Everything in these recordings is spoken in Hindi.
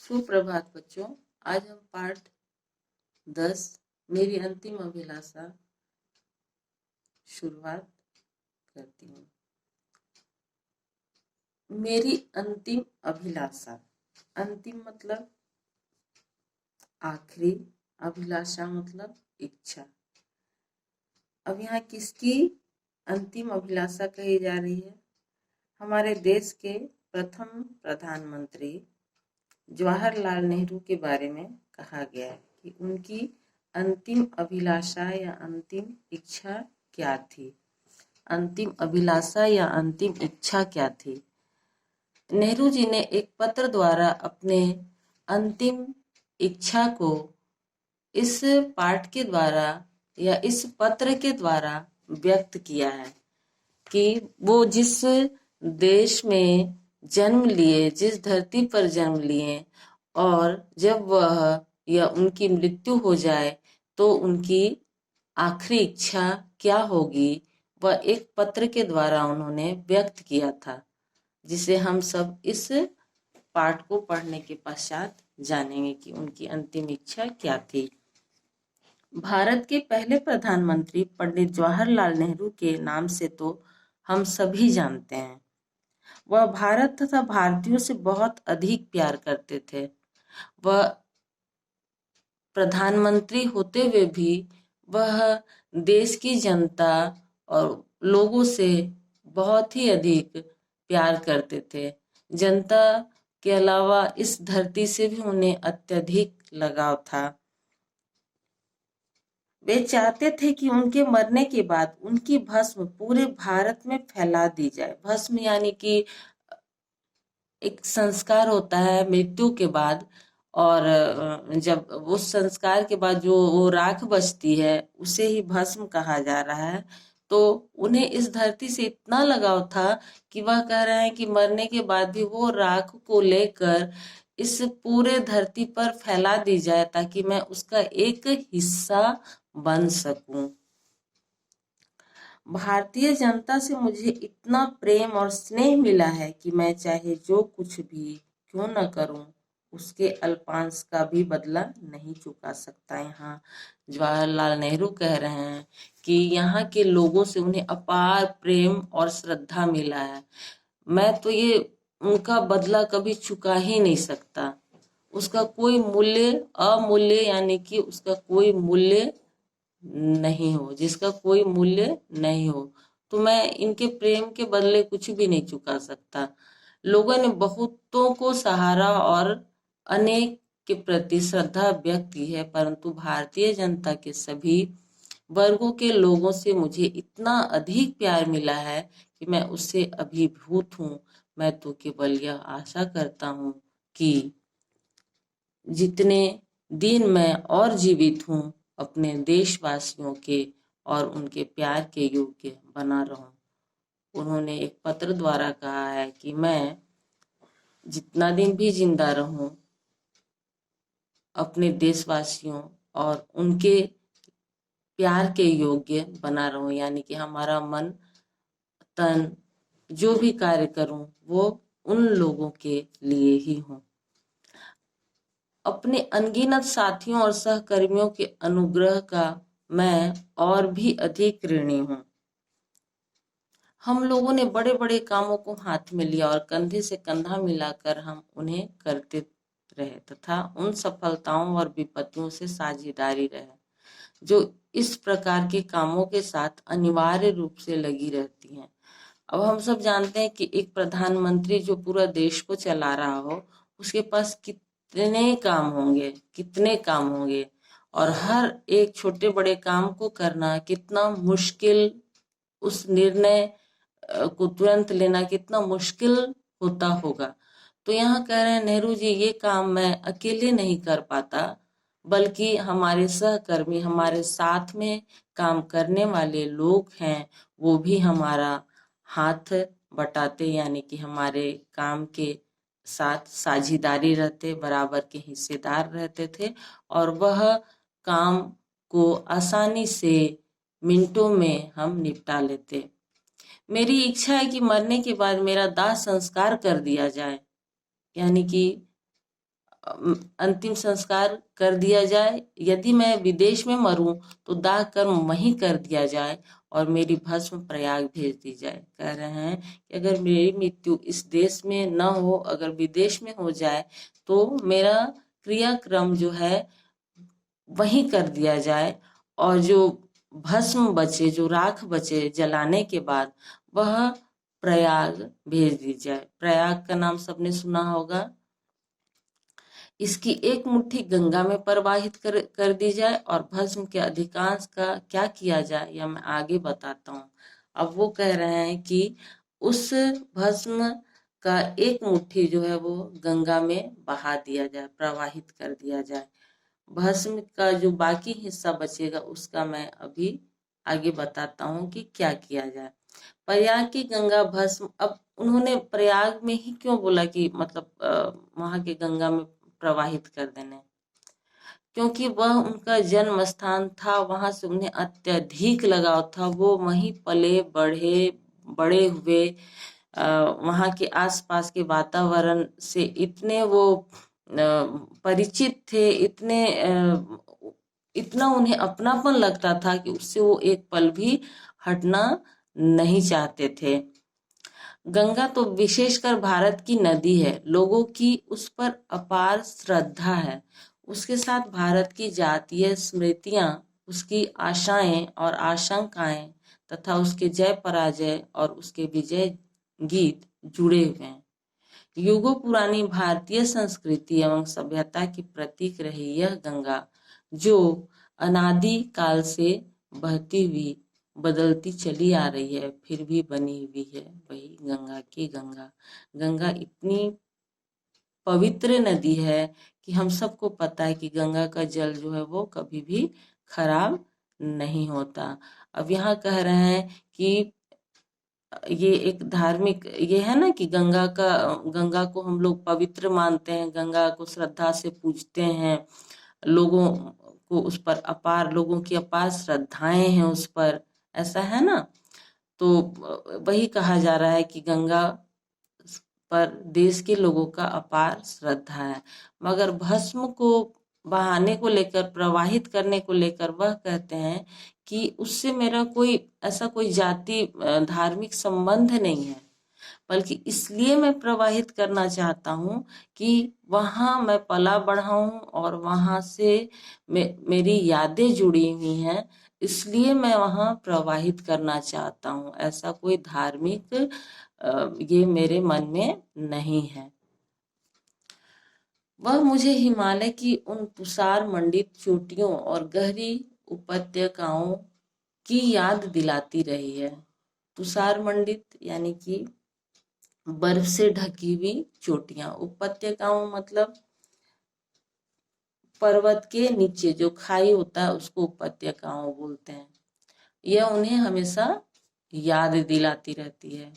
सुप्रभात बच्चों। आज हम पाठ 10 मेरी अंतिम अभिलाषा शुरुआत करती हूँ। मेरी अंतिम अभिलाषा, अंतिम मतलब आखिरी, अभिलाषा मतलब इच्छा। अब यहाँ किसकी अंतिम अभिलाषा कही जा रही है? हमारे देश के प्रथम प्रधानमंत्री जवाहरलाल नेहरू के बारे में कहा गया है कि उनकी अंतिम अभिलाषा या अंतिम इच्छा क्या थी। अंतिम अभिलाषा या अंतिम इच्छा क्या थी? नेहरू जी ने एक पत्र द्वारा अपने अंतिम इच्छा को इस पाठ के द्वारा या इस पत्र के द्वारा व्यक्त किया है कि वो जिस देश में जन्म लिए, जिस धरती पर जन्म लिए, और जब वह या उनकी मृत्यु हो जाए तो उनकी आखिरी इच्छा क्या होगी, वह एक पत्र के द्वारा उन्होंने व्यक्त किया था, जिसे हम सब इस पाठ को पढ़ने के पश्चात जानेंगे कि उनकी अंतिम इच्छा क्या थी। भारत के पहले प्रधानमंत्री पंडित जवाहरलाल नेहरू के नाम से तो हम सभी जानते हैं। वह भारत तथा भारतीयों से बहुत अधिक प्यार करते थे। वह प्रधानमंत्री होते हुए भी वह देश की जनता और लोगों से बहुत ही अधिक प्यार करते थे। जनता के अलावा इस धरती से भी उन्हें अत्यधिक लगाव था। वे चाहते थे कि उनके मरने के बाद उनकी भस्म पूरे भारत में फैला दी जाए। भस्म यानी कि एक संस्कार होता है मृत्यु के बाद, और जब उस संस्कार के बाद जो वो राख बचती है उसे ही भस्म कहा जा रहा है। तो उन्हें इस धरती से इतना लगाव था कि वह कह रहे हैं कि मरने के बाद भी वो राख को लेकर इस पूरे धरती पर फैला दी जाए ताकि मैं उसका एक हिस्सा बन सकूं। भारतीय जनता से मुझे इतना प्रेम और स्नेह मिला है कि मैं चाहे जो कुछ भी क्यों न करूं, उसके अल्पांश का भी बदला नहीं चुका सकता। यहाँ जवाहरलाल नेहरू कह रहे हैं कि यहाँ के लोगों से उन्हें अपार प्रेम और श्रद्धा मिला है। मैं तो ये उनका बदला कभी चुका ही नहीं सकता। उसका कोई मूल्य, अमूल्य यानी कि उसका कोई मूल्य नहीं हो, जिसका कोई मूल्य नहीं हो, तो मैं इनके प्रेम के बदले कुछ भी नहीं चुका सकता। लोगों ने बहुतों को सहारा और अनेक के प्रति श्रद्धा व्यक्त की है, परंतु भारतीय जनता के सभी वर्गों के लोगों से मुझे इतना अधिक प्यार मिला है कि मैं उससे अभिभूत हूँ। मैं तो केवल यह आशा करता हूँ कि जितने दिन मैं और जीवित हूँ अपने देशवासियों के और उनके प्यार के योग्य बना रहूं। उन्होंने एक पत्र द्वारा कहा है कि मैं जितना दिन भी जिंदा रहूं अपने देशवासियों और उनके प्यार के योग्य बना रहूं, यानी कि हमारा मन तन जो भी कार्य करूं वो उन लोगों के लिए ही हो। अपने अनगिनत साथियों और सहकर्मियों के अनुग्रह का मैं और भी अधिक ऋणी हूँ। हम लोगों ने बड़े बड़े कामों को हाथ में लिया और कंधे से कंधा मिलाकर हम उन्हें करते रहे तथा उन सफलताओं और विपत्तियों से साझेदारी रहे जो इस प्रकार के कामों के साथ अनिवार्य रूप से लगी रहती हैं। अब हम सब जानते हैं कि एक प्रधानमंत्री जो पूरा देश को चला रहा हो, उसके पास कितने काम होंगे और हर एक छोटे बड़े काम को करना कितना मुश्किल, उस निर्णय को तुरंत लेना कितना मुश्किल होता होगा। तो यहाँ कह रहे हैं नेहरू जी, ये काम मैं अकेले नहीं कर पाता, बल्कि हमारे सहकर्मी, हमारे साथ में काम करने वाले लोग हैं, वो भी हमारा हाथ बटाते, यानी कि हमारे काम के साथ साझेदारी रहते, बराबर के हिस्सेदार रहते थे और वह काम को आसानी से मिनटों में हम निपटा लेते। मेरी इच्छा है कि मरने के बाद मेरा दाह संस्कार कर दिया जाए, यानी कि अंतिम संस्कार कर दिया जाए। यदि मैं विदेश में मरूं तो दाह कर्म वहीं कर दिया जाए और मेरी भस्म प्रयाग भेज दी जाए। कह रहे हैं कि अगर मेरी मृत्यु इस देश में न हो, अगर विदेश में हो जाए, तो मेरा क्रियाक्रम जो है वहीं कर दिया जाए और जो भस्म बचे, जो राख बचे जलाने के बाद, वह प्रयाग भेज दी जाए। प्रयाग का नाम सबने सुना होगा। इसकी एक मुट्ठी गंगा में प्रवाहित कर दी जाए और भस्म के अधिकांश का क्या किया जाए यह मैं आगे बताता हूँ। अब वो कह रहे हैं कि उस भस्म का एक मुट्ठी जो है वो गंगा में बहा दिया जाए, प्रवाहित कर दिया जाए। भस्म का जो बाकी हिस्सा बचेगा उसका मैं अभी आगे बताता हूँ कि क्या किया जाए। प्रयाग की गंगा भस्म, अब उन्होंने प्रयाग में ही क्यों बोला कि मतलब वहां के गंगा में प्रवाहित कर देने, क्योंकि वह उनका जन्म स्थान था, वहां से उन्हें अत्यधिक लगाव था, वो वहीं पले बड़े हुए। वहां के आसपास के वातावरण से इतने वो परिचित थे, इतना उन्हें अपनापन लगता था कि उससे वो एक पल भी हटना नहीं चाहते थे। गंगा तो विशेषकर भारत की नदी है, लोगों की उस पर अपार श्रद्धा है। उसके साथ भारत की जातीय स्मृतियां, उसकी आशाएं और आशंकाएं तथा उसके जय पराजय और उसके विजय गीत जुड़े हुए हैं। युगों पुरानी भारतीय संस्कृति एवं सभ्यता की प्रतीक रही यह गंगा, जो अनादि काल से बहती हुई बदलती चली आ रही है, फिर भी बनी हुई है वही गंगा की गंगा। गंगा इतनी पवित्र नदी है कि हम सबको पता है कि गंगा का जल जो है वो कभी भी खराब नहीं होता। अब यहाँ कह रहे हैं कि ये एक धार्मिक ये है ना कि गंगा को हम लोग पवित्र मानते हैं, गंगा को श्रद्धा से पूजते हैं, लोगों को उस पर लोगों की अपार श्रद्धाएं हैं उस पर, ऐसा है ना। तो वही कहा जा रहा है कि गंगा पर देश के लोगों का अपार श्रद्धा है। मगर भस्म को बहाने को लेकर, प्रवाहित करने को लेकर वह कहते हैं कि उससे मेरा कोई ऐसा कोई जाति धार्मिक संबंध नहीं है, बल्कि इसलिए मैं प्रवाहित करना चाहता हूँ कि वहां मैं पला बढ़ा हूँ और वहां से मेरी यादें जुड़ी हुई हैं, इसलिए मैं वहां प्रवाहित करना चाहता हूँ। ऐसा कोई धार्मिक ये मेरे मन में नहीं है। वह मुझे हिमालय की उन तुषार मंडित चोटियों और गहरी उपत्यकाओं की याद दिलाती रही है। तुषार मंडित यानी कि बर्फ से ढकी हुई चोटियां, उपत्यकाओं मतलब पर्वत के नीचे जो खाई होता है उसको उपत्यकाओं बोलते हैं। यह उन्हें हमेशा याद दिलाती रहती है।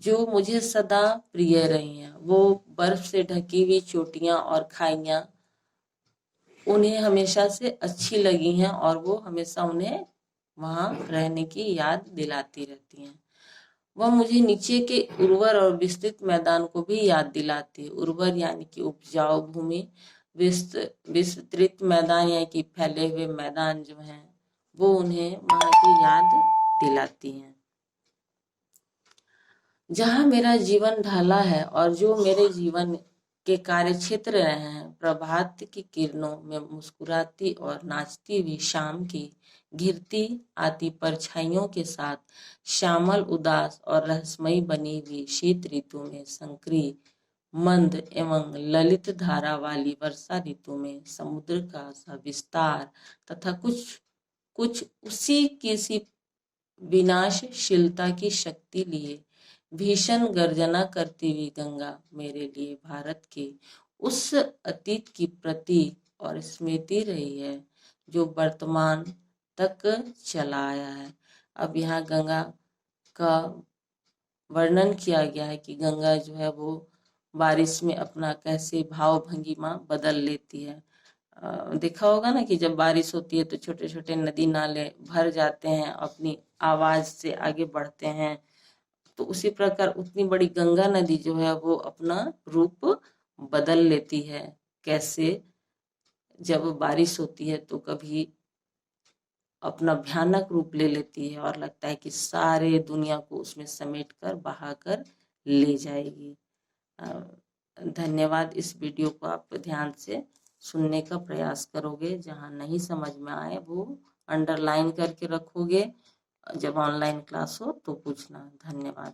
जो मुझे सदा प्रिय रही हैं, वो बर्फ से ढकी हुई चोटियां और खाइयां उन्हें हमेशा से अच्छी लगी हैं और वो हमेशा उन्हें वहां रहने की याद दिलाती रहती हैं। वह मुझे नीचे के उर्वर और विस्तृत मैदान को भी याद दिलाती है। उर्वर यानी कि उपजाऊ भूमि, विस्तृत मैदान यानी कि फैले हुए मैदान जो हैं वो उन्हें वहां की याद दिलाती हैं। जहाँ मेरा जीवन ढाला है और जो मेरे जीवन के कार्य क्षेत्र रहे हैं, प्रभात की किरणों में मुस्कुराती और नाचती हुई शाम की घिरती आती परछाइयों के साथ, श्यामल उदास और रहस्यमयी बनी हुई शीत ऋतु में संक्रिय मंद एवं ललित धारा वाली वर्षा ऋतु में समुद्र का सा विस्तार तथा कुछ उसी की सी विनाशशीलता की शक्ति लिए भीषण गर्जना करती हुई गंगा मेरे लिए भारत के उस अतीत की प्रतीक और स्मृति रही है जो वर्तमान तक चला आया है। अब यहाँ गंगा का वर्णन किया गया है कि गंगा जो है वो बारिश में अपना कैसे भाव भंगिमा बदल लेती है। देखा होगा ना कि जब बारिश होती है तो छोटे छोटे नदी नाले भर जाते हैं, अपनी आवाज से आगे बढ़ते हैं। तो उसी प्रकार उतनी बड़ी गंगा नदी जो है वो अपना रूप बदल लेती है कैसे जब बारिश होती है तो कभी अपना भयानक रूप ले लेती है और लगता है कि सारे दुनिया को उसमें समेट कर बहा कर ले जाएगी। धन्यवाद। इस वीडियो को आप ध्यान से सुनने का प्रयास करोगे, जहां नहीं समझ में आए वो अंडरलाइन करके रखोगे, जब ऑनलाइन क्लास हो तो पूछना। धन्यवाद।